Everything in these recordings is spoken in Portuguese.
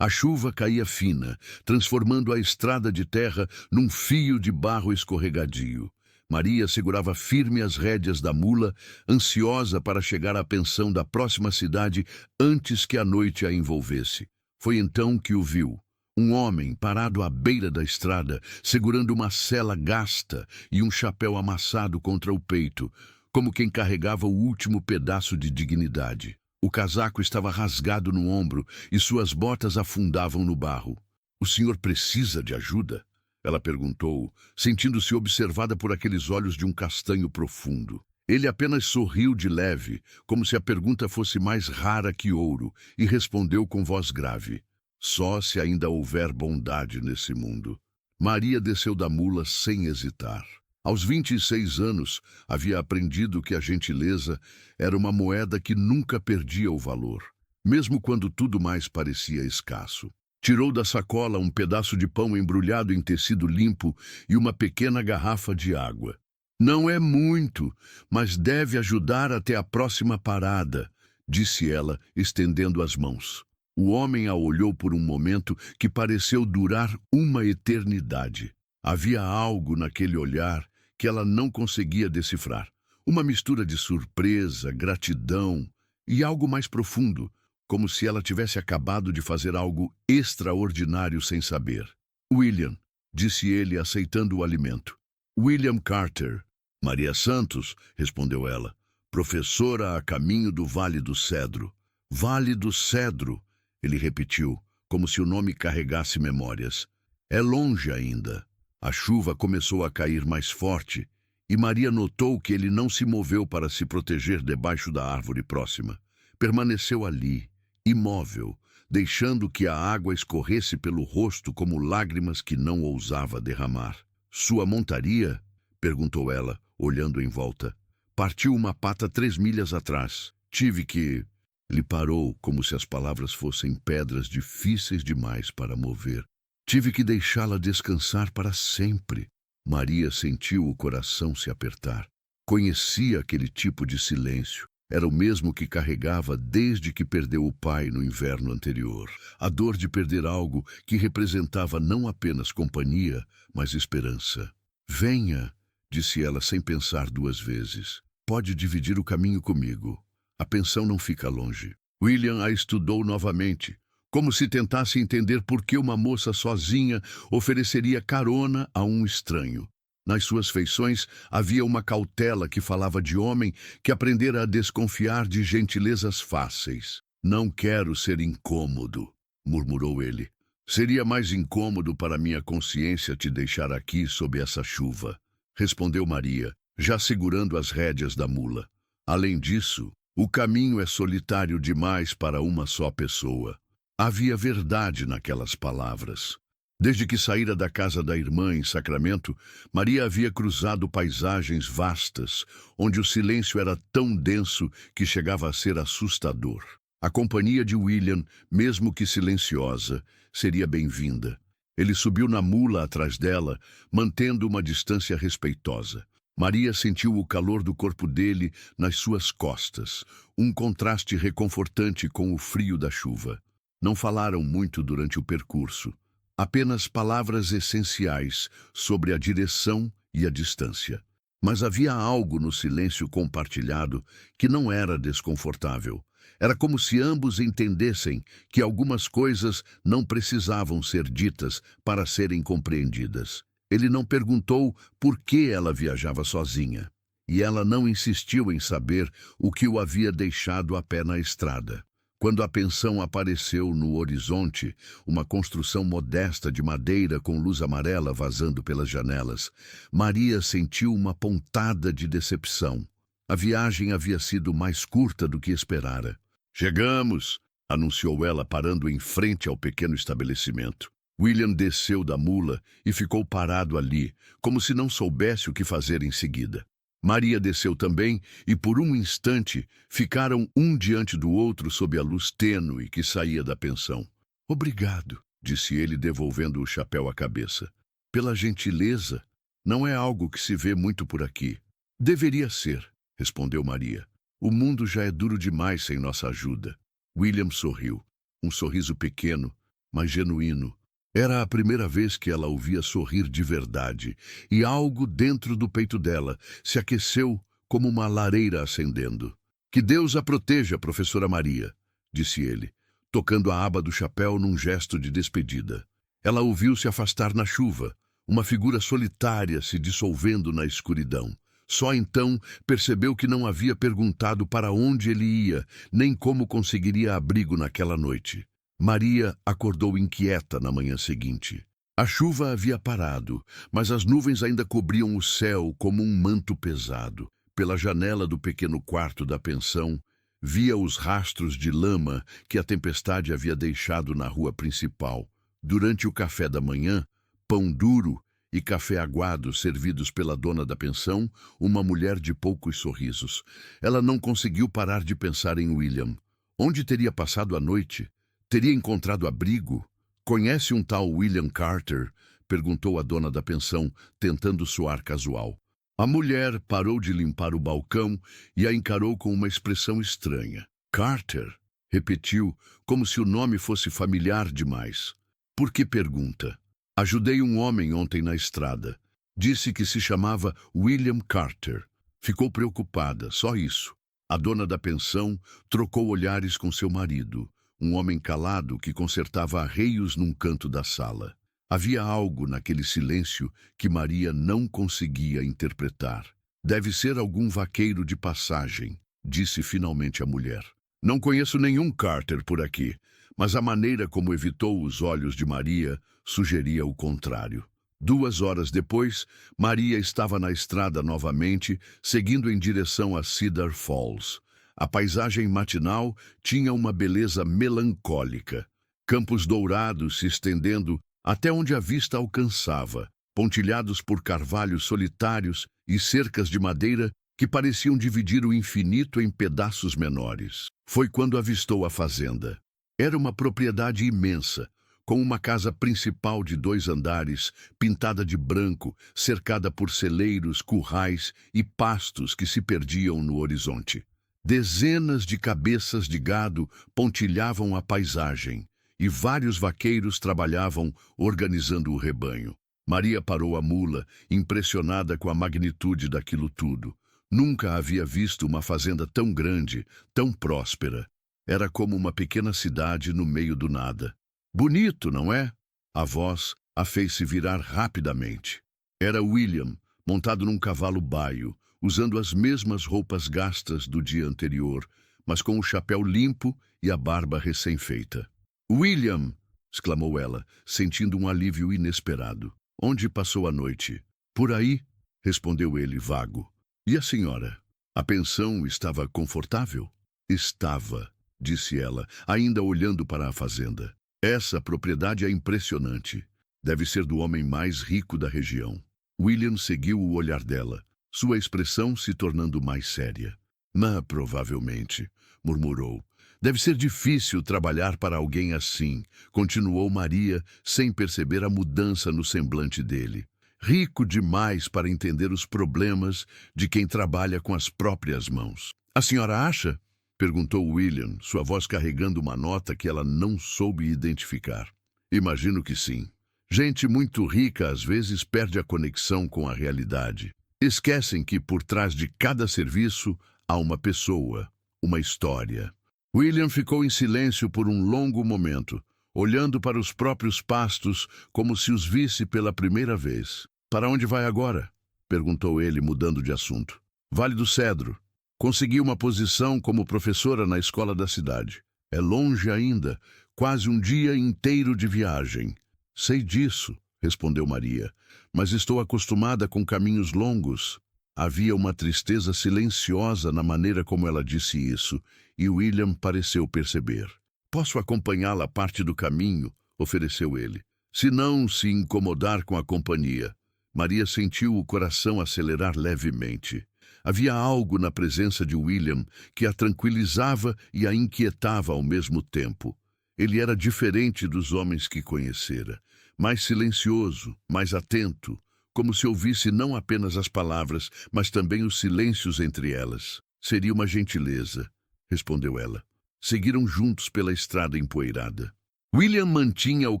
A chuva caía fina, transformando a estrada de terra num fio de barro escorregadio. Maria segurava firme as rédeas da mula, ansiosa para chegar à pensão da próxima cidade antes que a noite a envolvesse. Foi então que o viu. Um homem parado à beira da estrada, segurando uma sela gasta e um chapéu amassado contra o peito, como quem carregava o último pedaço de dignidade. O casaco estava rasgado no ombro e suas botas afundavam no barro. "O senhor precisa de ajuda?" ela perguntou, sentindo-se observada por aqueles olhos de um castanho profundo. Ele apenas sorriu de leve, como se a pergunta fosse mais rara que ouro, e respondeu com voz grave: "Só se ainda houver bondade nesse mundo." Maria desceu da mula sem hesitar. Aos 26 anos, havia aprendido que a gentileza era uma moeda que nunca perdia o valor, mesmo quando tudo mais parecia escasso. Tirou da sacola um pedaço de pão embrulhado em tecido limpo e uma pequena garrafa de água. "Não é muito, mas deve ajudar até a próxima parada", disse ela, estendendo as mãos. O homem a olhou por um momento que pareceu durar uma eternidade. Havia algo naquele olhar que ela não conseguia decifrar. Uma mistura de surpresa, gratidão e algo mais profundo, como se ela tivesse acabado de fazer algo extraordinário sem saber. "William", disse ele, aceitando o alimento. "William Carter." "Maria Santos", respondeu ela, "professora a caminho do Vale do Cedro." "Vale do Cedro", ele repetiu, como se o nome carregasse memórias. "É longe ainda." A chuva começou a cair mais forte e Maria notou que ele não se moveu para se proteger debaixo da árvore próxima. Permaneceu ali, imóvel, deixando que a água escorresse pelo rosto como lágrimas que não ousava derramar. "Sua montaria?" perguntou ela, olhando em volta. "Partiu uma pata 3 milhas atrás. Tive que..." Ele parou, como se as palavras fossem pedras difíceis demais para mover. "Tive que deixá-la descansar para sempre." Maria sentiu o coração se apertar. Conhecia aquele tipo de silêncio. Era o mesmo que carregava desde que perdeu o pai no inverno anterior. A dor de perder algo que representava não apenas companhia, mas esperança. "Venha", disse ela sem pensar 2 vezes. "Pode dividir o caminho comigo. A pensão não fica longe." William a estudou novamente, como se tentasse entender por que uma moça sozinha ofereceria carona a um estranho. Nas suas feições havia uma cautela que falava de homem que aprendera a desconfiar de gentilezas fáceis. "Não quero ser incômodo", murmurou ele. "Seria mais incômodo para minha consciência te deixar aqui sob essa chuva", respondeu Maria, já segurando as rédeas da mula. "Além disso, o caminho é solitário demais para uma só pessoa." Havia verdade naquelas palavras. Desde que saíra da casa da irmã em Sacramento, Maria havia cruzado paisagens vastas, onde o silêncio era tão denso que chegava a ser assustador. A companhia de William, mesmo que silenciosa, seria bem-vinda. Ele subiu na mula atrás dela, mantendo uma distância respeitosa. Maria sentiu o calor do corpo dele nas suas costas, um contraste reconfortante com o frio da chuva. Não falaram muito durante o percurso, apenas palavras essenciais sobre a direção e a distância. Mas havia algo no silêncio compartilhado que não era desconfortável. Era como se ambos entendessem que algumas coisas não precisavam ser ditas para serem compreendidas. Ele não perguntou por que ela viajava sozinha, e ela não insistiu em saber o que o havia deixado a pé na estrada. Quando a pensão apareceu no horizonte, uma construção modesta de madeira com luz amarela vazando pelas janelas, Maria sentiu uma pontada de decepção. A viagem havia sido mais curta do que esperara. "Chegamos", anunciou ela, parando em frente ao pequeno estabelecimento. William desceu da mula e ficou parado ali, como se não soubesse o que fazer em seguida. Maria desceu também e, por um instante, ficaram um diante do outro sob a luz tênue que saía da pensão. "Obrigado", disse ele, devolvendo o chapéu à cabeça. "Pela gentileza. Não é algo que se vê muito por aqui." "Deveria ser", respondeu Maria. "O mundo já é duro demais sem nossa ajuda." William sorriu, um sorriso pequeno, mas genuíno. Era a primeira vez que ela o via sorrir de verdade, e algo dentro do peito dela se aqueceu como uma lareira acendendo. Que Deus a proteja, professora Maria, disse ele, tocando a aba do chapéu num gesto de despedida. Ela o viu se afastar na chuva, uma figura solitária se dissolvendo na escuridão. Só então percebeu que não havia perguntado para onde ele ia, nem como conseguiria abrigo naquela noite. Maria acordou inquieta na manhã seguinte. A chuva havia parado, mas as nuvens ainda cobriam o céu como um manto pesado. Pela janela do pequeno quarto da pensão, via os rastros de lama que a tempestade havia deixado na rua principal. Durante o café da manhã, pão duro e café aguado servidos pela dona da pensão, uma mulher de poucos sorrisos. Ela não conseguiu parar de pensar em William. Onde teria passado a noite? Teria encontrado abrigo? Conhece um tal William Carter? Perguntou a dona da pensão, tentando soar casual. A mulher parou de limpar o balcão e a encarou com uma expressão estranha. Carter? Repetiu, como se o nome fosse familiar demais. Por que pergunta? Ajudei um homem ontem na estrada. Disse que se chamava William Carter. Ficou preocupada, só isso. A dona da pensão trocou olhares com seu marido, um homem calado que consertava arreios num canto da sala. Havia algo naquele silêncio que Maria não conseguia interpretar. Deve ser algum vaqueiro de passagem, disse finalmente a mulher. Não conheço nenhum Carter por aqui, mas a maneira como evitou os olhos de Maria sugeria o contrário. 2 horas depois, Maria estava na estrada novamente, seguindo em direção a Cedar Falls. A paisagem matinal tinha uma beleza melancólica. Campos dourados se estendendo até onde a vista alcançava, pontilhados por carvalhos solitários e cercas de madeira que pareciam dividir o infinito em pedaços menores. Foi quando avistou a fazenda. Era uma propriedade imensa, com uma casa principal de 2 andares, pintada de branco, cercada por celeiros, currais e pastos que se perdiam no horizonte. Dezenas de cabeças de gado pontilhavam a paisagem, e vários vaqueiros trabalhavam organizando o rebanho. Maria parou a mula, impressionada com a magnitude daquilo tudo. Nunca havia visto uma fazenda tão grande, tão próspera. Era como uma pequena cidade no meio do nada. Bonito, não é? A voz a fez se virar rapidamente. Era William, montado num cavalo baio, usando as mesmas roupas gastas do dia anterior, mas com o chapéu limpo e a barba recém-feita. William! Exclamou ela, sentindo um alívio inesperado. Onde passou a noite? Por aí, respondeu ele, vago. E a senhora? A pensão estava confortável? Estava, disse ela, ainda olhando para a fazenda. Essa propriedade é impressionante. Deve ser do homem mais rico da região. William seguiu o olhar dela, sua expressão se tornando mais séria. Mas, provavelmente, murmurou. Deve ser difícil trabalhar para alguém assim, continuou Maria, sem perceber a mudança no semblante dele. Rico demais para entender os problemas de quem trabalha com as próprias mãos. A senhora acha? Perguntou William, sua voz carregando uma nota que ela não soube identificar. Imagino que sim. Gente muito rica às vezes perde a conexão com a realidade. Esquecem que por trás de cada serviço há uma pessoa, uma história. William ficou em silêncio por um longo momento, olhando para os próprios pastos como se os visse pela primeira vez. Para onde vai agora? Perguntou ele, mudando de assunto. Vale do Cedro. Consegui uma posição como professora na escola da cidade. É longe ainda, quase um dia inteiro de viagem. Sei disso, respondeu Maria, mas estou acostumada com caminhos longos. Havia uma tristeza silenciosa na maneira como ela disse isso, e William pareceu perceber. Posso acompanhá-la parte do caminho, ofereceu ele. Se não se incomodar com a companhia. Maria sentiu o coração acelerar levemente. Havia algo na presença de William que a tranquilizava e a inquietava ao mesmo tempo. Ele era diferente dos homens que conhecera, mais silencioso, mais atento, como se ouvisse não apenas as palavras, mas também os silêncios entre elas. Seria uma gentileza, respondeu ela. Seguiram juntos pela estrada empoeirada. William mantinha o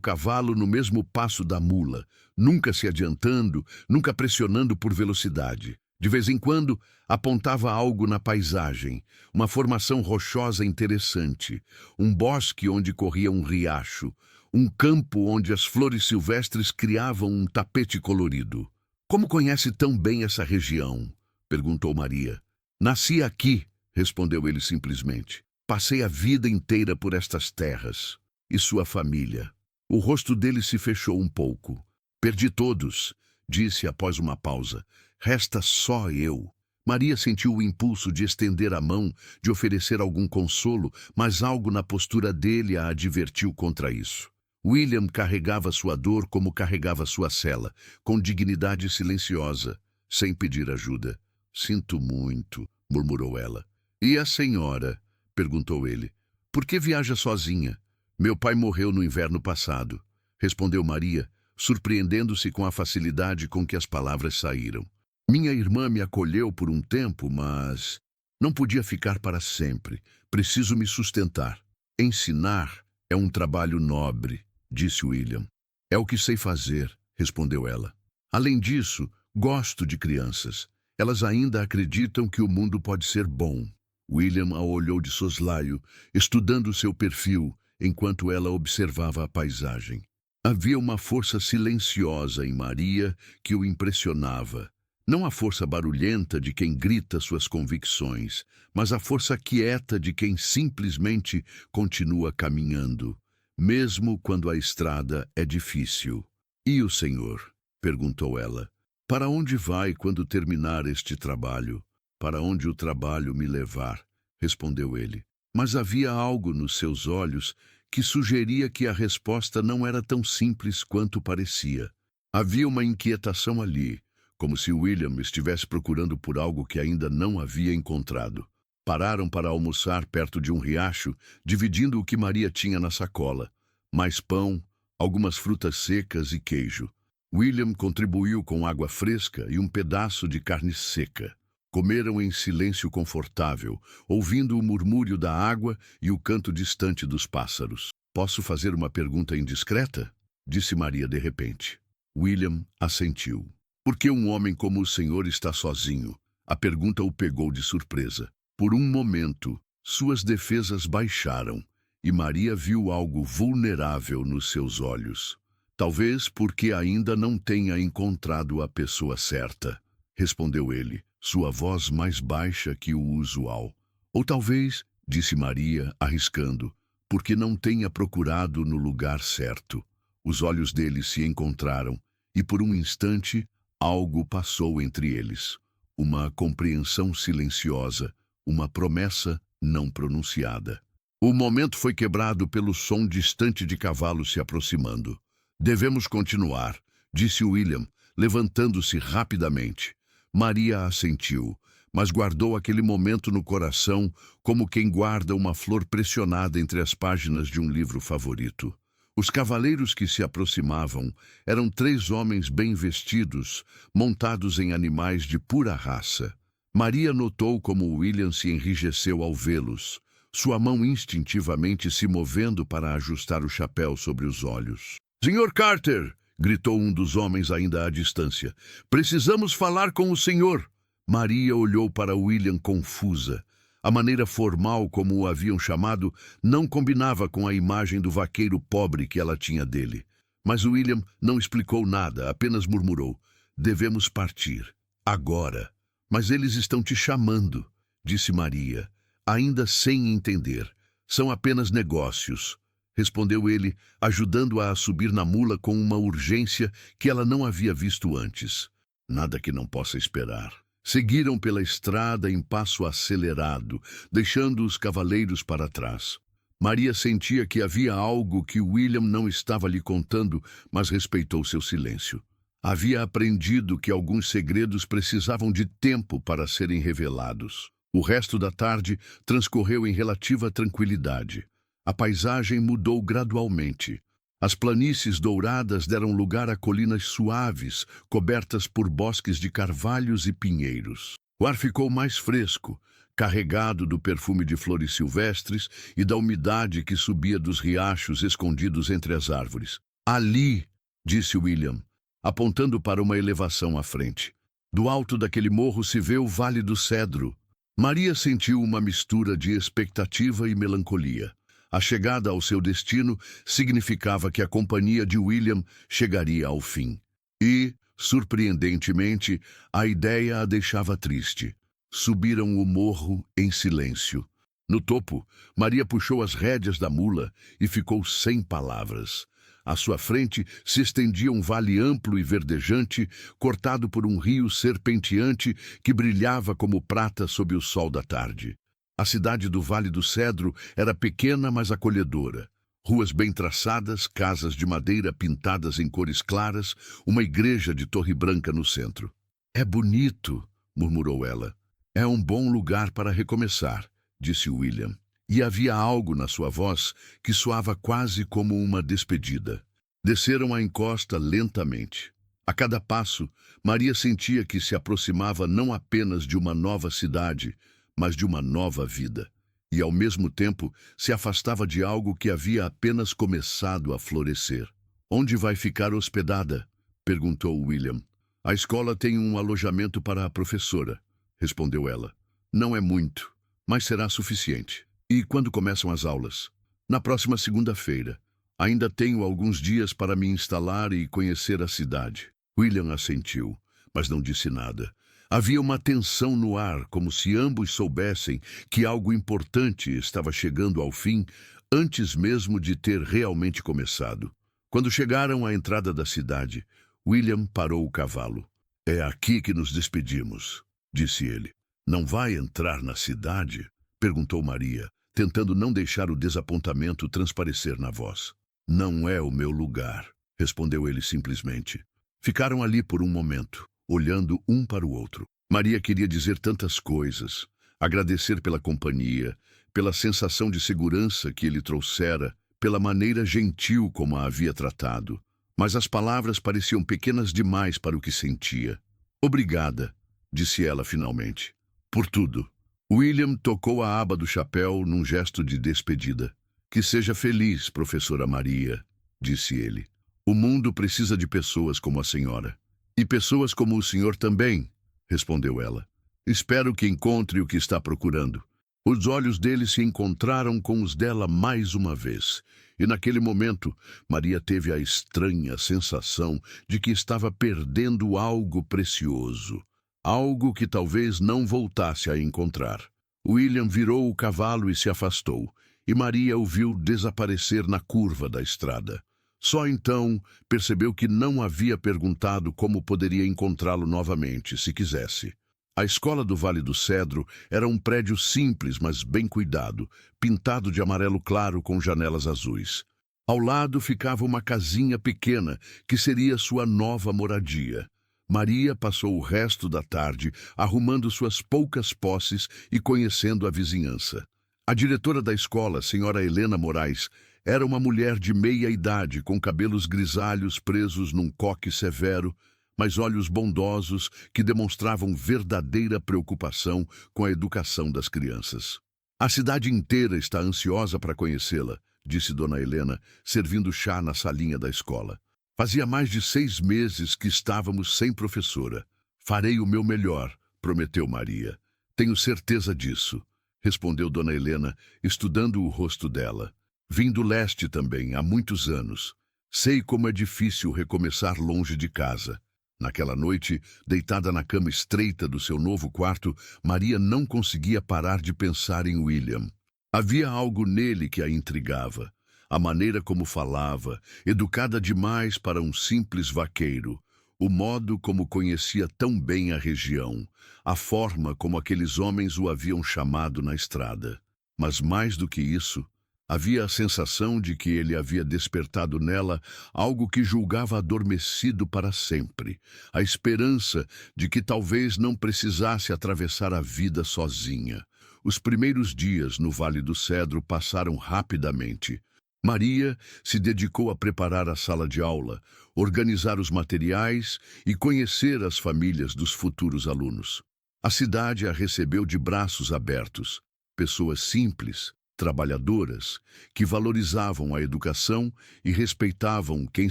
cavalo no mesmo passo da mula, nunca se adiantando, nunca pressionando por velocidade. De vez em quando, apontava algo na paisagem, uma formação rochosa interessante, um bosque onde corria um riacho, um campo onde as flores silvestres criavam um tapete colorido. Como conhece tão bem essa região? Perguntou Maria. Nasci aqui, respondeu ele simplesmente. Passei a vida inteira por estas terras. E sua família? O rosto dele se fechou um pouco. Perdi todos, disse após uma pausa. Resta só eu. Maria sentiu o impulso de estender a mão, de oferecer algum consolo, mas algo na postura dele a advertiu contra isso. William carregava sua dor como carregava sua cela, com dignidade silenciosa, sem pedir ajuda. Sinto muito, murmurou ela. E a senhora? Perguntou ele. Por que viaja sozinha? Meu pai morreu no inverno passado, respondeu Maria, surpreendendo-se com a facilidade com que as palavras saíram. Minha irmã me acolheu por um tempo, mas não podia ficar para sempre. Preciso me sustentar. Ensinar é um trabalho nobre, disse William. É o que sei fazer, respondeu ela. Além disso, gosto de crianças. Elas ainda acreditam que o mundo pode ser bom. William a olhou de soslaio, estudando seu perfil, enquanto ela observava a paisagem. Havia uma força silenciosa em Maria que o impressionava. Não a força barulhenta de quem grita suas convicções, mas a força quieta de quem simplesmente continua caminhando, mesmo quando a estrada é difícil. E o senhor? Perguntou ela. Para onde vai quando terminar este trabalho? Para onde o trabalho me levar? Respondeu ele. Mas havia algo nos seus olhos que sugeria que a resposta não era tão simples quanto parecia. Havia uma inquietação ali, como se William estivesse procurando por algo que ainda não havia encontrado. Pararam para almoçar perto de um riacho, dividindo o que Maria tinha na sacola. Mais pão, algumas frutas secas e queijo. William contribuiu com água fresca e um pedaço de carne seca. Comeram em silêncio confortável, ouvindo o murmúrio da água e o canto distante dos pássaros. Posso fazer uma pergunta indiscreta? Disse Maria de repente. William assentiu. Por que um homem como o senhor está sozinho? A pergunta o pegou de surpresa. Por um momento, suas defesas baixaram e Maria viu algo vulnerável nos seus olhos. Talvez porque ainda não tenha encontrado a pessoa certa, respondeu ele, sua voz mais baixa que o usual. Ou talvez, disse Maria, arriscando, porque não tenha procurado no lugar certo. Os olhos dele se encontraram e por um instante algo passou entre eles. Uma compreensão silenciosa, uma promessa não pronunciada. O momento foi quebrado pelo som distante de cavalos se aproximando. Devemos continuar, disse William, levantando-se rapidamente. Maria assentiu, mas guardou aquele momento no coração como quem guarda uma flor pressionada entre as páginas de um livro favorito. Os cavaleiros que se aproximavam eram 3 homens bem vestidos, montados em animais de pura raça. Maria notou como William se enrijeceu ao vê-los, sua mão instintivamente se movendo para ajustar o chapéu sobre os olhos. Senhor Carter! Gritou um dos homens ainda à distância. Precisamos falar com o senhor! Maria olhou para William confusa. A maneira formal como o haviam chamado não combinava com a imagem do vaqueiro pobre que ela tinha dele. Mas William não explicou nada, apenas murmurou. Devemos partir. Agora. Mas eles estão te chamando, disse Maria, ainda sem entender. São apenas negócios. Respondeu ele, ajudando-a a subir na mula com uma urgência que ela não havia visto antes. Nada que não possa esperar. Seguiram pela estrada em passo acelerado, deixando os cavaleiros para trás. Maria sentia que havia algo que William não estava lhe contando, mas respeitou seu silêncio. Havia aprendido que alguns segredos precisavam de tempo para serem revelados. O resto da tarde transcorreu em relativa tranquilidade. A paisagem mudou gradualmente. As planícies douradas deram lugar a colinas suaves, cobertas por bosques de carvalhos e pinheiros. O ar ficou mais fresco, carregado do perfume de flores silvestres e da umidade que subia dos riachos escondidos entre as árvores. Ali, disse William, apontando para uma elevação à frente. Do alto daquele morro se vê o Vale do Cedro. Maria sentiu uma mistura de expectativa e melancolia. A chegada ao seu destino significava que a companhia de William chegaria ao fim. E, surpreendentemente, a ideia a deixava triste. Subiram o morro em silêncio. No topo, Maria puxou as rédeas da mula e ficou sem palavras. À sua frente se estendia um vale amplo e verdejante, cortado por um rio serpenteante que brilhava como prata sob o sol da tarde. A cidade do Vale do Cedro era pequena, mas acolhedora. Ruas bem traçadas, casas de madeira pintadas em cores claras, uma igreja de torre branca no centro. "É bonito", murmurou ela. "É um bom lugar para recomeçar", disse William. E havia algo na sua voz que soava quase como uma despedida. Desceram a encosta lentamente. A cada passo, Maria sentia que se aproximava não apenas de uma nova cidade, mas de uma nova vida. E, ao mesmo tempo, se afastava de algo que havia apenas começado a florescer. "Onde vai ficar hospedada?" perguntou William. "A escola tem um alojamento para a professora", respondeu ela. "Não é muito, mas será suficiente." "E quando começam as aulas?" "Na próxima segunda-feira. Ainda tenho alguns dias para me instalar e conhecer a cidade." William assentiu, mas não disse nada. Havia uma tensão no ar, como se ambos soubessem que algo importante estava chegando ao fim antes mesmo de ter realmente começado. Quando chegaram à entrada da cidade, William parou o cavalo. "É aqui que nos despedimos", disse ele. "Não vai entrar na cidade?" perguntou Maria, tentando não deixar o desapontamento transparecer na voz. "Não é o meu lugar", respondeu ele simplesmente. Ficaram ali por um momento, olhando um para o outro. Maria queria dizer tantas coisas, agradecer pela companhia, pela sensação de segurança que ele trouxera, pela maneira gentil como a havia tratado. Mas as palavras pareciam pequenas demais para o que sentia. "Obrigada", disse ela finalmente, "por tudo." William tocou a aba do chapéu num gesto de despedida. "Que seja feliz, professora Maria", disse ele. "O mundo precisa de pessoas como a senhora." "E pessoas como o senhor também", respondeu ela. "Espero que encontre o que está procurando." Os olhos dele se encontraram com os dela mais uma vez, e naquele momento Maria teve a estranha sensação de que estava perdendo algo precioso. Algo que talvez não voltasse a encontrar. William virou o cavalo e se afastou, e Maria o viu desaparecer na curva da estrada. Só então percebeu que não havia perguntado como poderia encontrá-lo novamente, se quisesse. A escola do Vale do Cedro era um prédio simples, mas bem cuidado, pintado de amarelo claro com janelas azuis. Ao lado ficava uma casinha pequena, que seria sua nova moradia. Maria passou o resto da tarde arrumando suas poucas posses e conhecendo a vizinhança. A diretora da escola, senhora Helena Moraes, era uma mulher de meia-idade, com cabelos grisalhos presos num coque severo, mas olhos bondosos que demonstravam verdadeira preocupação com a educação das crianças. "A cidade inteira está ansiosa para conhecê-la", disse Dona Helena, servindo chá na salinha da escola. "Fazia mais de 6 meses que estávamos sem professora." "Farei o meu melhor", prometeu Maria. "Tenho certeza disso", respondeu Dona Helena, estudando o rosto dela. "Vim do leste também, há muitos anos. Sei como é difícil recomeçar longe de casa." Naquela noite, deitada na cama estreita do seu novo quarto, Maria não conseguia parar de pensar em William. Havia algo nele que a intrigava. A maneira como falava, educada demais para um simples vaqueiro. O modo como conhecia tão bem a região. A forma como aqueles homens o haviam chamado na estrada. Mas mais do que isso, havia a sensação de que ele havia despertado nela algo que julgava adormecido para sempre. A esperança de que talvez não precisasse atravessar a vida sozinha. Os primeiros dias no Vale do Cedro passaram rapidamente. Maria se dedicou a preparar a sala de aula, organizar os materiais e conhecer as famílias dos futuros alunos. A cidade a recebeu de braços abertos. Pessoas simples, trabalhadoras, que valorizavam a educação e respeitavam quem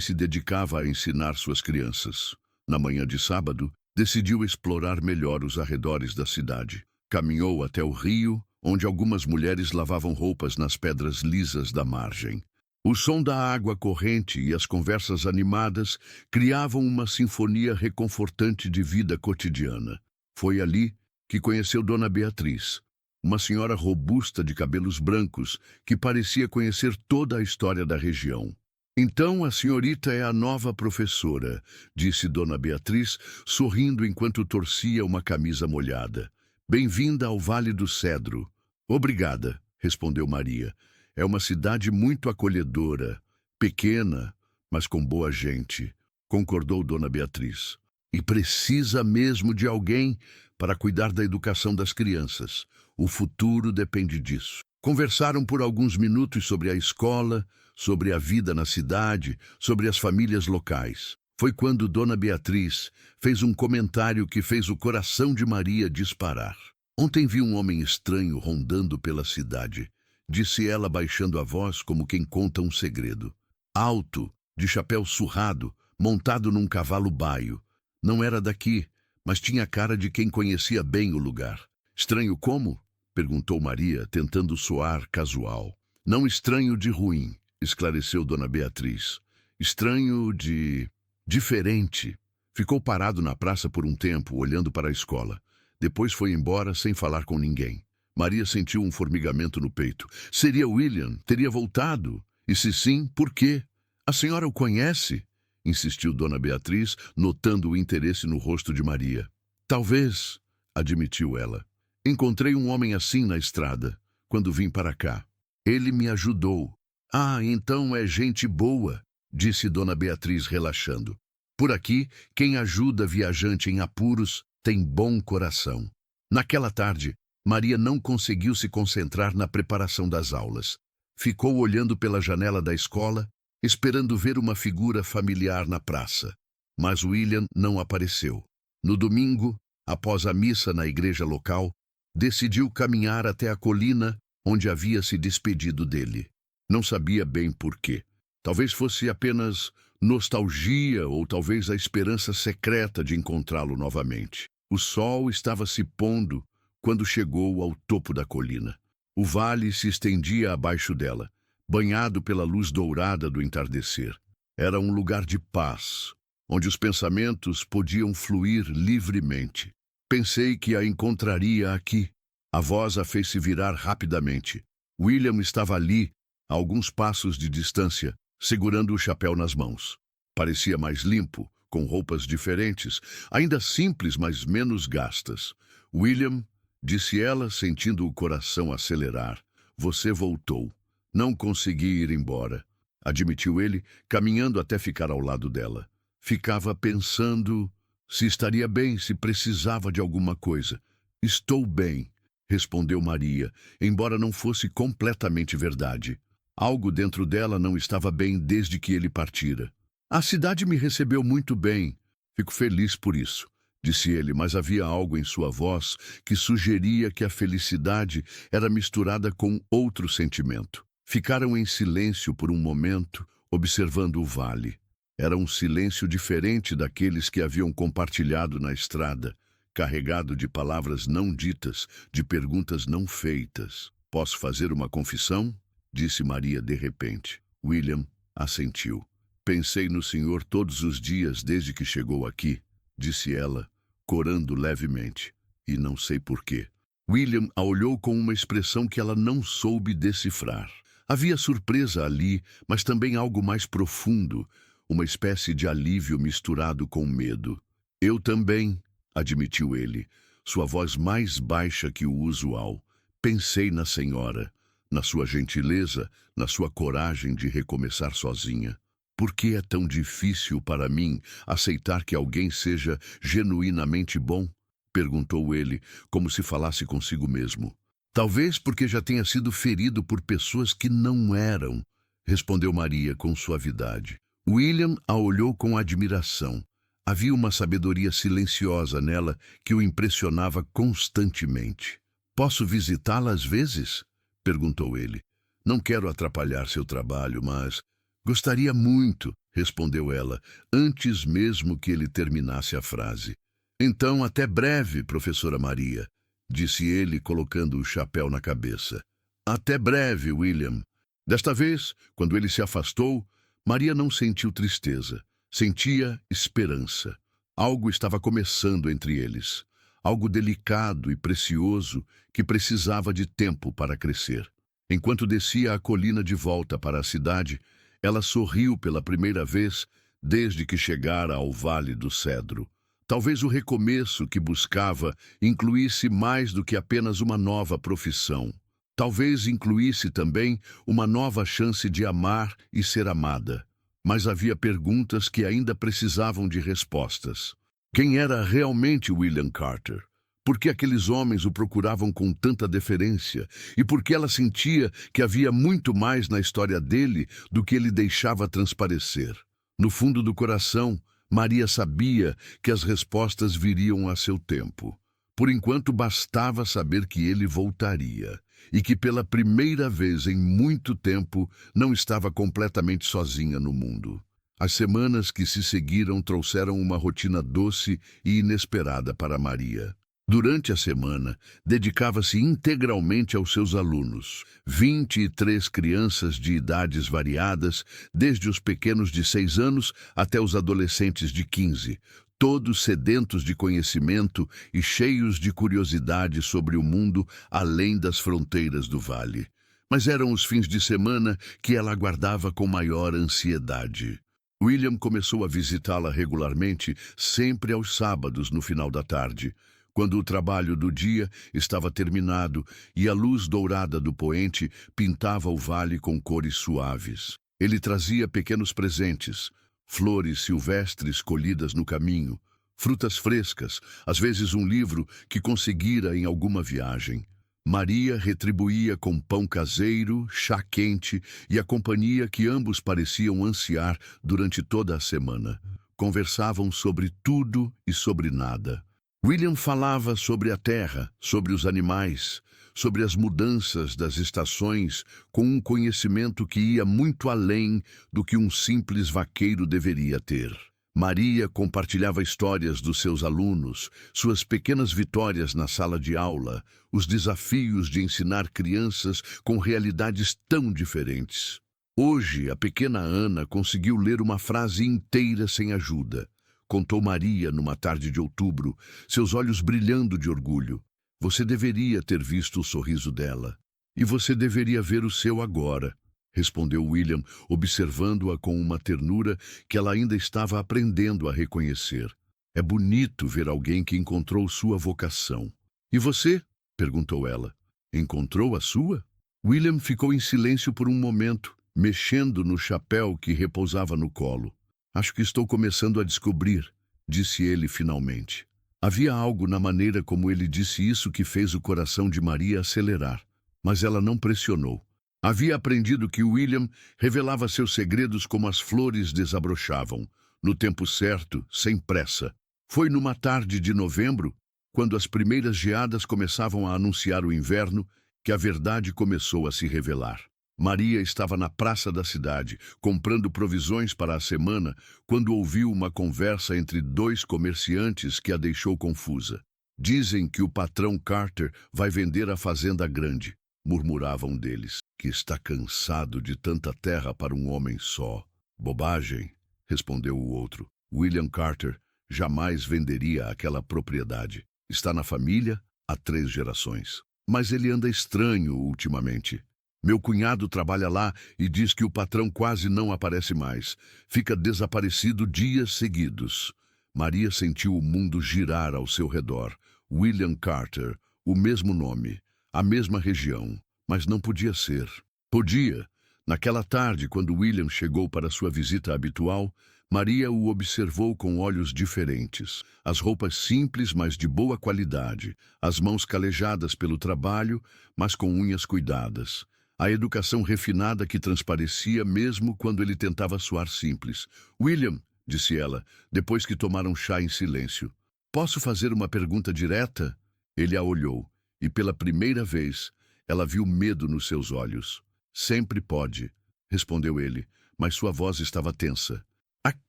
se dedicava a ensinar suas crianças. Na manhã de sábado, decidiu explorar melhor os arredores da cidade. Caminhou até o rio, onde algumas mulheres lavavam roupas nas pedras lisas da margem. O som da água corrente e as conversas animadas criavam uma sinfonia reconfortante de vida cotidiana. Foi ali que conheceu Dona Beatriz, uma senhora robusta de cabelos brancos que parecia conhecer toda a história da região. Então a senhorita é a nova professora, disse Dona Beatriz, sorrindo enquanto torcia uma camisa molhada. Bem-vinda ao Vale do Cedro. Obrigada, respondeu Maria. É uma cidade muito acolhedora, pequena, mas com boa gente, concordou Dona Beatriz. E precisa mesmo de alguém para cuidar da educação das crianças. O futuro depende disso. Conversaram por alguns minutos sobre a escola, sobre a vida na cidade, sobre as famílias locais. Foi quando Dona Beatriz fez um comentário que fez o coração de Maria disparar. Ontem vi um homem estranho rondando pela cidade, disse ela baixando a voz como quem conta um segredo. Alto, de chapéu surrado, montado num cavalo baio. Não era daqui, mas tinha cara de quem conhecia bem o lugar. Estranho como? Perguntou Maria, tentando soar casual. Não estranho de ruim, esclareceu Dona Beatriz. Estranho de... diferente. Ficou parado na praça por um tempo, olhando para a escola. Depois foi embora sem falar com ninguém. Maria sentiu um formigamento no peito. Seria William? Teria voltado? E se sim, por quê? A senhora o conhece? Insistiu Dona Beatriz, notando o interesse no rosto de Maria. Talvez, admitiu ela. Encontrei um homem assim na estrada, quando vim para cá. Ele me ajudou. Ah, então é gente boa, disse Dona Beatriz relaxando. Por aqui, quem ajuda viajante em apuros tem bom coração. Naquela tarde, Maria não conseguiu se concentrar na preparação das aulas. Ficou olhando pela janela da escola, esperando ver uma figura familiar na praça. Mas William não apareceu. No domingo, após a missa na igreja local, decidiu caminhar até a colina onde havia se despedido dele. Não sabia bem por quê. Talvez fosse apenas nostalgia ou talvez a esperança secreta de encontrá-lo novamente. O sol estava se pondo quando chegou ao topo da colina. O vale se estendia abaixo dela, banhado pela luz dourada do entardecer. Era um lugar de paz, onde os pensamentos podiam fluir livremente. Pensei que a encontraria aqui. A voz a fez se virar rapidamente. William estava ali, a alguns passos de distância, segurando o chapéu nas mãos. Parecia mais limpo, com roupas diferentes, ainda simples, mas menos gastas. William, disse ela, sentindo o coração acelerar. Você voltou. Não consegui ir embora, admitiu ele, caminhando até ficar ao lado dela. Ficava pensando se estaria bem, se precisava de alguma coisa. Estou bem, respondeu Maria, embora não fosse completamente verdade. Algo dentro dela não estava bem desde que ele partira. A cidade me recebeu muito bem. Fico feliz por isso, disse ele, mas havia algo em sua voz que sugeria que a felicidade era misturada com outro sentimento. Ficaram em silêncio por um momento, observando o vale. Era um silêncio diferente daqueles que haviam compartilhado na estrada, carregado de palavras não ditas, de perguntas não feitas. Posso fazer uma confissão? Disse Maria de repente. William assentiu. Pensei no senhor todos os dias desde que chegou aqui, disse ela, corando levemente. E não sei porquê. William a olhou com uma expressão que ela não soube decifrar. Havia surpresa ali, mas também algo mais profundo, uma espécie de alívio misturado com medo. Eu também, admitiu ele, sua voz mais baixa que o usual. Pensei na senhora, na sua gentileza, na sua coragem de recomeçar sozinha. Por que é tão difícil para mim aceitar que alguém seja genuinamente bom? Perguntou ele, como se falasse consigo mesmo. Talvez porque já tenha sido ferido por pessoas que não eram, respondeu Maria com suavidade. William a olhou com admiração. Havia uma sabedoria silenciosa nela que o impressionava constantemente. "Posso visitá-la às vezes?" perguntou ele. "Não quero atrapalhar seu trabalho, mas gostaria muito", respondeu ela, antes mesmo que ele terminasse a frase. "Então, até breve, professora Maria", disse ele, colocando o chapéu na cabeça. "Até breve, William." Desta vez, quando ele se afastou, Maria não sentiu tristeza. Sentia esperança. Algo estava começando entre eles. Algo delicado e precioso que precisava de tempo para crescer. Enquanto descia a colina de volta para a cidade, ela sorriu pela primeira vez desde que chegara ao Vale do Cedro. Talvez o recomeço que buscava incluísse mais do que apenas uma nova profissão. Talvez incluísse também uma nova chance de amar e ser amada. Mas havia perguntas que ainda precisavam de respostas. Quem era realmente William Carter? Por que aqueles homens o procuravam com tanta deferência? E por que ela sentia que havia muito mais na história dele do que ele deixava transparecer? No fundo do coração, Maria sabia que as respostas viriam a seu tempo. Por enquanto, bastava saber que ele voltaria. E que pela primeira vez em muito tempo não estava completamente sozinha no mundo. As semanas que se seguiram trouxeram uma rotina doce e inesperada para Maria. Durante a semana, dedicava-se integralmente aos seus alunos, 23 crianças de idades variadas, desde os pequenos de 6 anos até os adolescentes de 15, todos sedentos de conhecimento e cheios de curiosidade sobre o mundo além das fronteiras do vale. Mas eram os fins de semana que ela aguardava com maior ansiedade. William começou a visitá-la regularmente, sempre aos sábados no final da tarde, quando o trabalho do dia estava terminado e a luz dourada do poente pintava o vale com cores suaves. Ele trazia pequenos presentes, flores silvestres colhidas no caminho, frutas frescas, às vezes um livro que conseguira em alguma viagem. Maria retribuía com pão caseiro, chá quente e a companhia que ambos pareciam ansiar durante toda a semana. Conversavam sobre tudo e sobre nada. William falava sobre a terra, sobre os animais, sobre as mudanças das estações, com um conhecimento que ia muito além do que um simples vaqueiro deveria ter. Maria compartilhava histórias dos seus alunos, suas pequenas vitórias na sala de aula, os desafios de ensinar crianças com realidades tão diferentes. Hoje, a pequena Ana conseguiu ler uma frase inteira sem ajuda. Contou Maria numa tarde de outubro, seus olhos brilhando de orgulho. Você deveria ter visto o sorriso dela. E você deveria ver o seu agora, respondeu William, observando-a com uma ternura que ela ainda estava aprendendo a reconhecer. É bonito ver alguém que encontrou sua vocação. E você? Perguntou ela. Encontrou a sua? William ficou em silêncio por um momento, mexendo no chapéu que repousava no colo. Acho que estou começando a descobrir, disse ele finalmente. Havia algo na maneira como ele disse isso que fez o coração de Maria acelerar, mas ela não pressionou. Havia aprendido que William revelava seus segredos como as flores desabrochavam, no tempo certo, sem pressa. Foi numa tarde de novembro, quando as primeiras geadas começavam a anunciar o inverno, que a verdade começou a se revelar. Maria estava na praça da cidade, comprando provisões para a semana, quando ouviu uma conversa entre 2 comerciantes que a deixou confusa. Dizem que o patrão Carter vai vender a fazenda grande, murmurava um deles, que está cansado de tanta terra para um homem só. Bobagem, respondeu o outro. William Carter jamais venderia aquela propriedade. Está na família há 3 gerações. Mas ele anda estranho ultimamente. Meu cunhado trabalha lá e diz que o patrão quase não aparece mais. Fica desaparecido dias seguidos. Maria sentiu o mundo girar ao seu redor. William Carter, o mesmo nome, a mesma região, mas não podia ser. Podia. Naquela tarde, quando William chegou para sua visita habitual, Maria o observou com olhos diferentes. As roupas simples, mas de boa qualidade. As mãos calejadas pelo trabalho, mas com unhas cuidadas. A educação refinada que transparecia mesmo quando ele tentava soar simples. William, disse ela, depois que tomaram chá em silêncio. Posso fazer uma pergunta direta? Ele a olhou, e pela primeira vez, ela viu medo nos seus olhos. Sempre pode, respondeu ele, mas sua voz estava tensa. A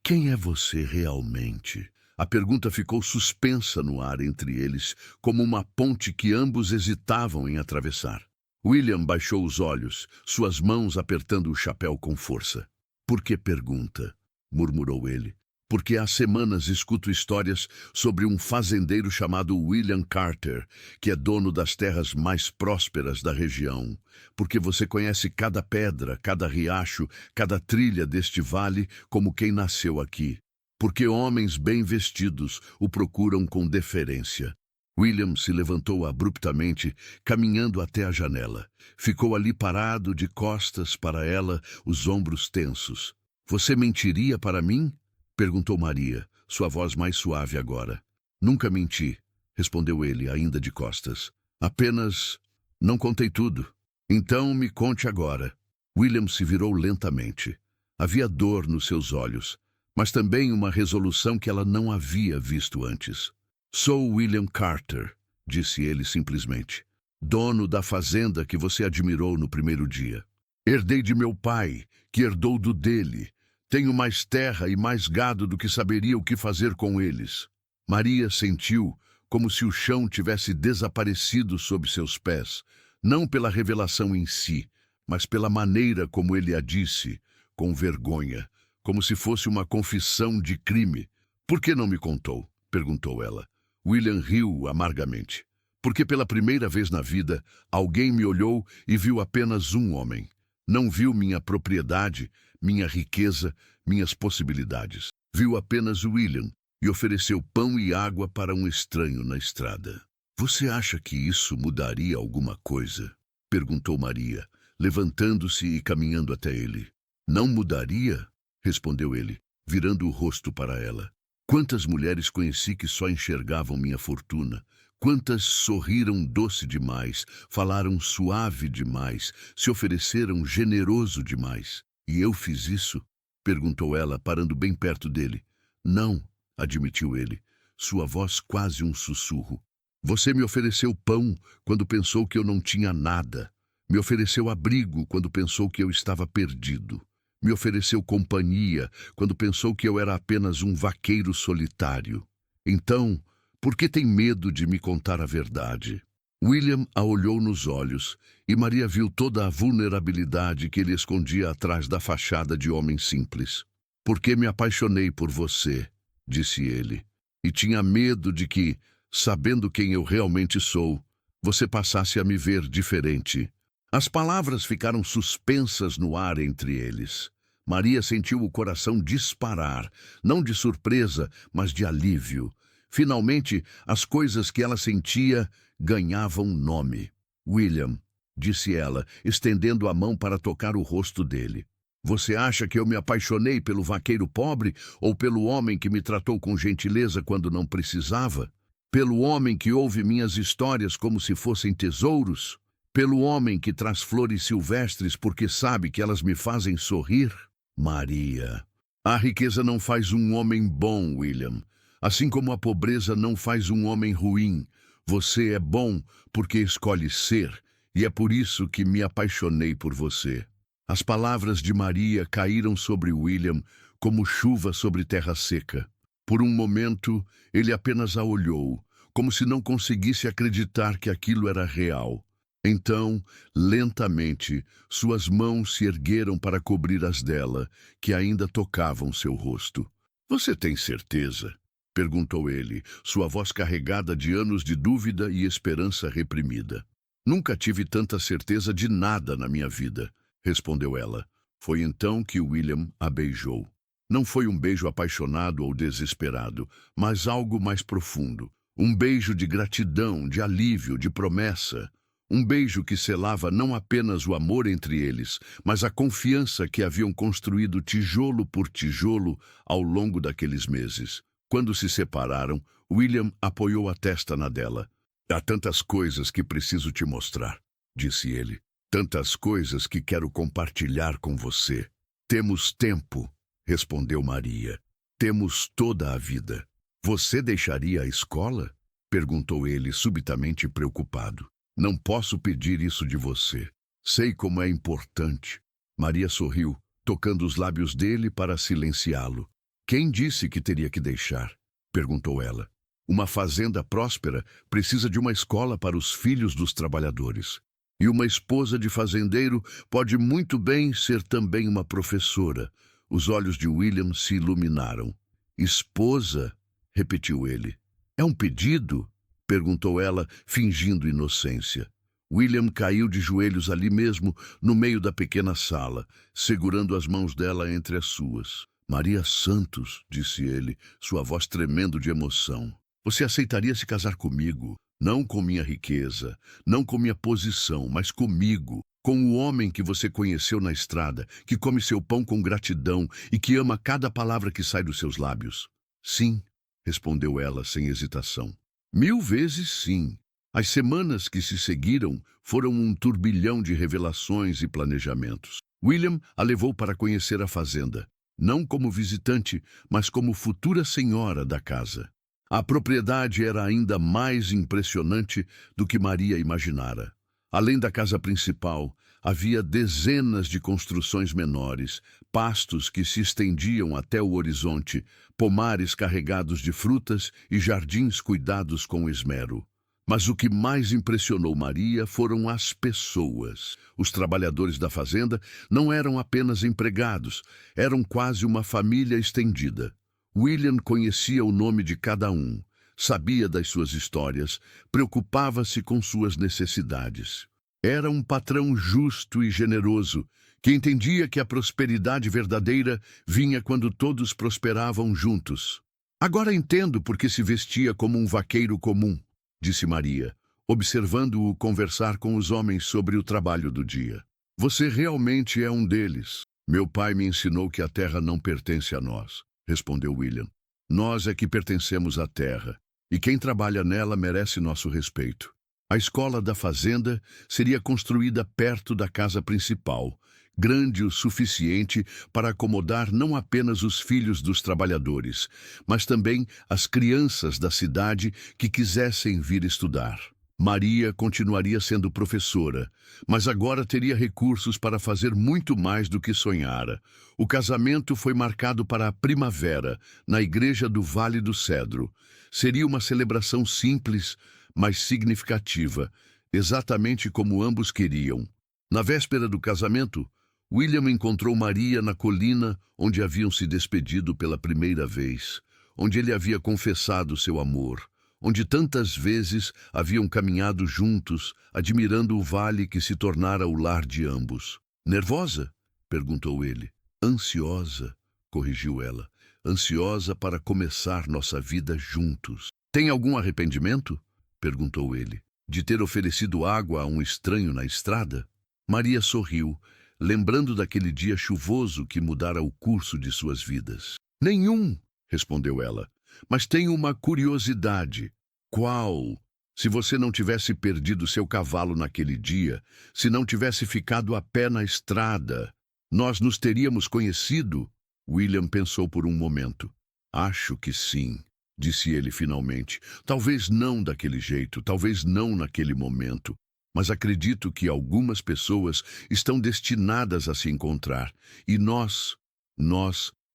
quem é você realmente? A pergunta ficou suspensa no ar entre eles, como uma ponte que ambos hesitavam em atravessar. William baixou os olhos, suas mãos apertando o chapéu com força. Por que pergunta? Murmurou ele. Porque há semanas escuto histórias sobre um fazendeiro chamado William Carter, que é dono das terras mais prósperas da região. Porque você conhece cada pedra, cada riacho, cada trilha deste vale como quem nasceu aqui. Porque homens bem vestidos o procuram com deferência. William se levantou abruptamente, caminhando até a janela. Ficou ali parado, de costas para ela, os ombros tensos. Você mentiria para mim? Perguntou Maria, sua voz mais suave agora. Nunca menti, respondeu ele, ainda de costas. Apenas não contei tudo. Então me conte agora. William se virou lentamente. Havia dor nos seus olhos, mas também uma resolução que ela não havia visto antes. Sou William Carter, disse ele simplesmente. Dono da fazenda que você admirou no primeiro dia. Herdei de meu pai, que herdou do dele. Tenho mais terra e mais gado do que saberia o que fazer com eles. Maria sentiu como se o chão tivesse desaparecido sob seus pés, não pela revelação em si, mas pela maneira como ele a disse, com vergonha, como se fosse uma confissão de crime. Por que não me contou? Perguntou ela. William riu amargamente. Porque pela primeira vez na vida, alguém me olhou e viu apenas um homem. Não viu minha propriedade, minha riqueza, minhas possibilidades. Viu apenas William e ofereceu pão e água para um estranho na estrada. Você acha que isso mudaria alguma coisa? Perguntou Maria, levantando-se e caminhando até ele. Não mudaria? Respondeu ele, virando o rosto para ela. Quantas mulheres conheci que só enxergavam minha fortuna? Quantas sorriram doce demais, falaram suave demais, se ofereceram generoso demais? E eu fiz isso? Perguntou ela, parando bem perto dele. Não, admitiu ele, sua voz quase um sussurro. Você me ofereceu pão quando pensou que eu não tinha nada. Me ofereceu abrigo quando pensou que eu estava perdido. Me ofereceu companhia quando pensou que eu era apenas um vaqueiro solitário. Então, por que tem medo de me contar a verdade? William a olhou nos olhos, e Maria viu toda a vulnerabilidade que ele escondia atrás da fachada de homem simples. Porque me apaixonei por você, disse ele, e tinha medo de que, sabendo quem eu realmente sou, você passasse a me ver diferente. As palavras ficaram suspensas no ar entre eles. Maria sentiu o coração disparar, não de surpresa, mas de alívio. Finalmente, as coisas que ela sentia ganhavam nome. William, disse ela, estendendo a mão para tocar o rosto dele. Você acha que eu me apaixonei pelo vaqueiro pobre ou pelo homem que me tratou com gentileza quando não precisava? Pelo homem que ouve minhas histórias como se fossem tesouros? Pelo homem que traz flores silvestres porque sabe que elas me fazem sorrir? Maria, a riqueza não faz um homem bom, William. Assim como a pobreza não faz um homem ruim. Você é bom porque escolhe ser, e é por isso que me apaixonei por você. As palavras de Maria caíram sobre William como chuva sobre terra seca. Por um momento, ele apenas a olhou, como se não conseguisse acreditar que aquilo era real. Então, lentamente, suas mãos se ergueram para cobrir as dela, que ainda tocavam seu rosto. Você tem certeza? Perguntou ele, sua voz carregada de anos de dúvida e esperança reprimida. Nunca tive tanta certeza de nada na minha vida, respondeu ela. Foi então que William a beijou. Não foi um beijo apaixonado ou desesperado, mas algo mais profundo. Um beijo de gratidão, de alívio, de promessa. Um beijo que selava não apenas o amor entre eles, mas a confiança que haviam construído tijolo por tijolo ao longo daqueles meses. Quando se separaram, William apoiou a testa na dela. Há tantas coisas que preciso te mostrar, disse ele. Tantas coisas que quero compartilhar com você. Temos tempo, respondeu Maria. Temos toda a vida. Você deixaria a escola? Perguntou ele, subitamente preocupado. Não posso pedir isso de você. Sei como é importante. Maria sorriu, tocando os lábios dele para silenciá-lo. Quem disse que teria que deixar? Perguntou ela. Uma fazenda próspera precisa de uma escola para os filhos dos trabalhadores. E uma esposa de fazendeiro pode muito bem ser também uma professora. Os olhos de William se iluminaram. Esposa? Repetiu ele. É um pedido? Perguntou ela, fingindo inocência. William caiu de joelhos ali mesmo, no meio da pequena sala, segurando as mãos dela entre as suas. Maria Santos, disse ele, sua voz tremendo de emoção. Você aceitaria se casar comigo? Não com minha riqueza, não com minha posição, mas comigo, com o homem que você conheceu na estrada, que come seu pão com gratidão e que ama cada palavra que sai dos seus lábios. Sim, respondeu ela sem hesitação. 1000 vezes sim. As semanas que se seguiram foram um turbilhão de revelações e planejamentos. William a levou para conhecer a fazenda, não como visitante, mas como futura senhora da casa. A propriedade era ainda mais impressionante do que Maria imaginara. Além da casa principal, havia dezenas de construções menores, pastos que se estendiam até o horizonte, pomares carregados de frutas e jardins cuidados com esmero. Mas o que mais impressionou Maria foram as pessoas. Os trabalhadores da fazenda não eram apenas empregados, eram quase uma família estendida. William conhecia o nome de cada um, sabia das suas histórias, preocupava-se com suas necessidades. Era um patrão justo e generoso, que entendia que a prosperidade verdadeira vinha quando todos prosperavam juntos. Agora entendo por que se vestia como um vaqueiro comum, disse Maria, observando-o conversar com os homens sobre o trabalho do dia. Você realmente é um deles. Meu pai me ensinou que a terra não pertence a nós, respondeu William. Nós é que pertencemos à terra, e quem trabalha nela merece nosso respeito. A escola da fazenda seria construída perto da casa principal, grande o suficiente para acomodar não apenas os filhos dos trabalhadores, mas também as crianças da cidade que quisessem vir estudar. Maria continuaria sendo professora, mas agora teria recursos para fazer muito mais do que sonhara. O casamento foi marcado para a primavera, na igreja do Vale do Cedro. Seria uma celebração simples, mas significativa, exatamente como ambos queriam. Na véspera do casamento, William encontrou Maria na colina onde haviam se despedido pela primeira vez, onde ele havia confessado seu amor, onde tantas vezes haviam caminhado juntos, admirando o vale que se tornara o lar de ambos. Nervosa? Perguntou ele. Ansiosa, corrigiu ela. Ansiosa para começar nossa vida juntos. Tem algum arrependimento? Perguntou ele. De ter oferecido água a um estranho na estrada? Maria sorriu, lembrando daquele dia chuvoso que mudara o curso de suas vidas. Nenhum, respondeu ela. Mas tenho uma curiosidade. Qual? Se você não tivesse perdido seu cavalo naquele dia, se não tivesse ficado a pé na estrada, nós nos teríamos conhecido? William pensou por um momento. Acho que sim, disse ele finalmente. Talvez não daquele jeito, talvez não naquele momento. Mas acredito que algumas pessoas estão destinadas a se encontrar. E nós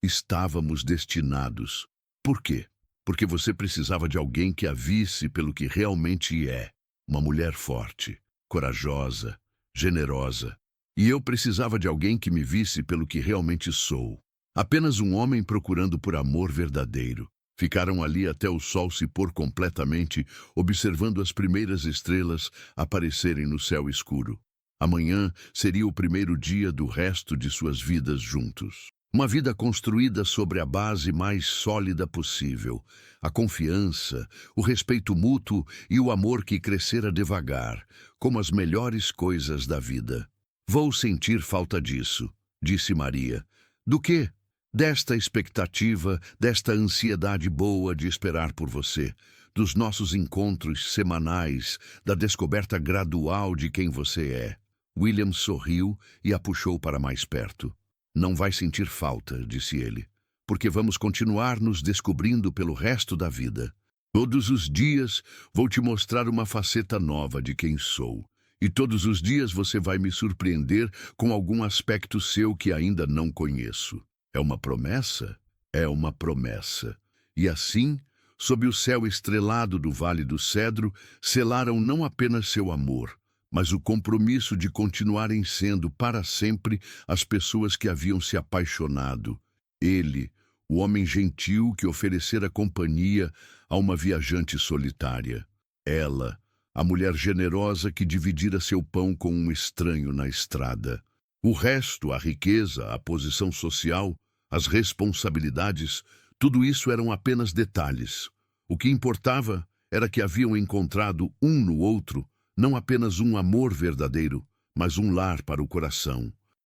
estávamos destinados. Por quê? Porque você precisava de alguém que a visse pelo que realmente é. Uma mulher forte, corajosa, generosa. E eu precisava de alguém que me visse pelo que realmente sou. Apenas um homem procurando por amor verdadeiro. Ficaram ali até o sol se pôr completamente, observando as primeiras estrelas aparecerem no céu escuro. Amanhã seria o primeiro dia do resto de suas vidas juntos. Uma vida construída sobre a base mais sólida possível, a confiança, o respeito mútuo e o amor que crescera devagar, como as melhores coisas da vida. Vou sentir falta disso, disse Maria. Do quê? Desta expectativa, desta ansiedade boa de esperar por você, dos nossos encontros semanais, da descoberta gradual de quem você é. William sorriu e a puxou para mais perto. Não vai sentir falta, disse ele. porque vamos continuar nos descobrindo pelo resto da vida. Todos os dias vou te mostrar uma faceta nova de quem sou. E todos os dias você vai me surpreender com algum aspecto seu que ainda não conheço. É uma promessa? É uma promessa. E assim, sob o céu estrelado do Vale do Cedro, selaram não apenas seu amor, mas o compromisso de continuarem sendo para sempre as pessoas que haviam se apaixonado. Ele, o homem gentil que oferecera companhia a uma viajante solitária. Ela, a mulher generosa que dividira seu pão com um estranho na estrada. O resto, a riqueza, a posição social, as responsabilidades, tudo isso eram apenas detalhes. O que importava era que haviam encontrado um no outro não apenas um amor verdadeiro, mas um lar para o coração.